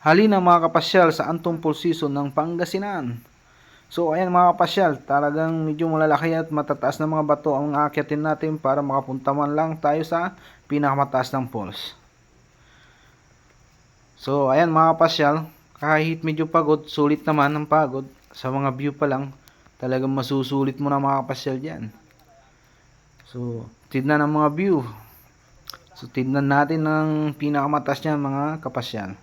Halina mga kapasyal sa Antong Pool Season ng Pangasinan. So ayan mga kapasyal, talagang medyo malalaki at matataas na mga bato ang aakyatin natin para makapunta man lang tayo sa pinakamataas ng falls. So ayan mga kapasyal, kahit medyo pagod, sulit naman ang pagod. Sa mga view pa lang, talagang masusulit mo na mga kapasyal dyan. So tignan ang mga view. So tignan natin ang pinakamataas niyan mga kapasyal.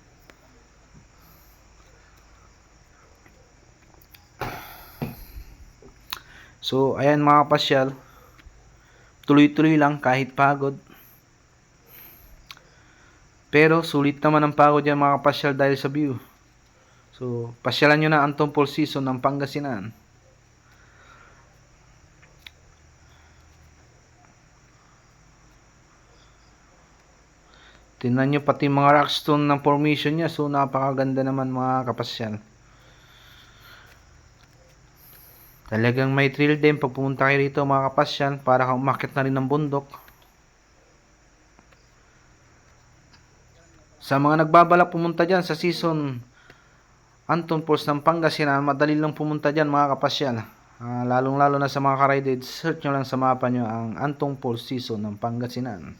So, ayan mga kapasyal, tuloy-tuloy lang kahit pagod. Pero, sulit naman ang pagod yan mga kapasyal dahil sa view. So, pasyalan nyo na Antong Pool Season ng Pangasinan. Tingnan nyo pati mga rockstone ng formation niya. So, napakaganda naman mga kapasyal. Talagang may thrill din pag pumunta kayo rito mga kapasyal para umakyat na rin ng bundok. Sa mga nagbabalak pumunta dyan sa season Antong Falls ng Pangasinan, madali lang pumunta dyan mga kapasyal. Lalong lalo na sa mga ka-rided, search nyo lang sa mapa nyo ang Antong Falls Season ng Pangasinan.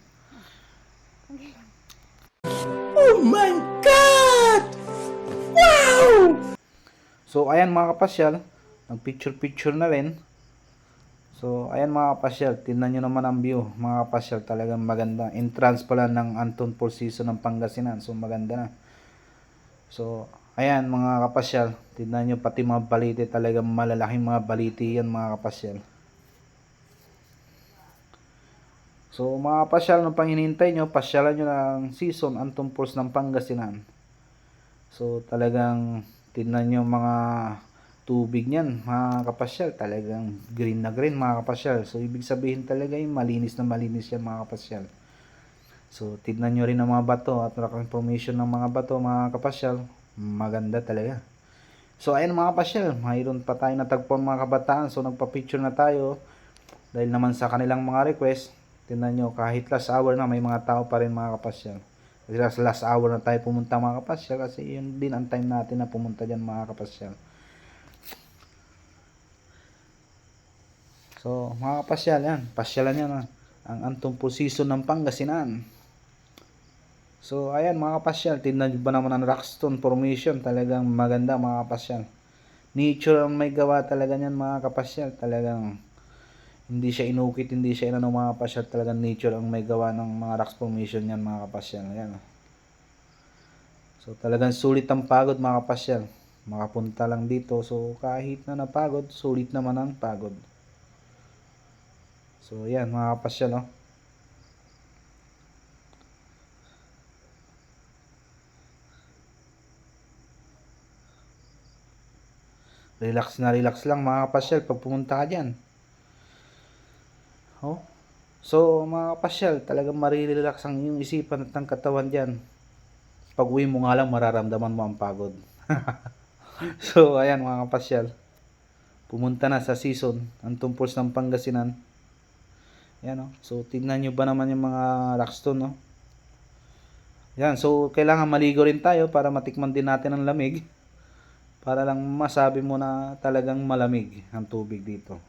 Oh my God! Wow! So ayan mga kapasyal, nag-picture na rin. So ayan mga kapasyal, tingnan nyo naman ang view mga kapasyal, talagang maganda. Entrance pala ng Antong Falls Season ng Pangasinan, so maganda na. So ayan mga kapasyal, tingnan nyo pati mga baliti, talagang malalaking mga baliti yan mga kapasyal. So mga kapasyal, nung pang hinihintay nyo, pasyalan nyo ng season Antong Falls ng Pangasinan. So talagang tingnan nyo mga tubig niyan mga kapasyal, talagang green na green mga kapasyal. So ibig sabihin talaga yung malinis na malinis yan mga kapasyal. So tingnan nyo rin ang mga bato at rock formation ng mga bato mga kapasyal, maganda talaga. So ayan mga kapasyal, mayroon pa tayo natagpuan mga kabataan. So nagpa-picture na tayo dahil naman sa kanilang mga request. Tingnan nyo, kahit last hour na may mga tao pa rin mga kapasyal. Kasi last hour na tayo pumunta mga kapasyal, kasi yun din ang time natin na pumunta dyan mga kapasyal. So mga kapasyal, yan, pasyalan nyo na ang Antong Pool Season ng Pangasinan. So ayan mga kapasyal, tingnan nyo ba naman ang rockstone formation, talagang maganda mga kapasyal. Nature ang may gawa talaga yan mga kapasyal, talagang hindi siya inukit, hindi siya inano mga kapasyal, talagang nature ang may gawa ng mga rock formation yan mga kapasyal. Ayan. So talagang sulit ang pagod mga kapasyal, makapunta lang dito. So kahit na napagod, sulit naman ang pagod. So yan mga kapasyal, oh. Relax na relax lang mga kapasyal pag pumunta ka dyan. Oh. So mga kapasyal, talagang marirelax ang iyong isipan at ang katawan dyan. Pag uwi mo nga lang, mararamdaman mo ang pagod. So ayan mga kapasyal, pumunta na sa season Antong Falls ng Pangasinan. Yan, oh. So tingnan nyo ba naman yung mga rockstone, no? Yan, so kailangan maligo rin tayo para matikman din natin ang lamig. Para lang masabi mo na talagang malamig ang tubig dito.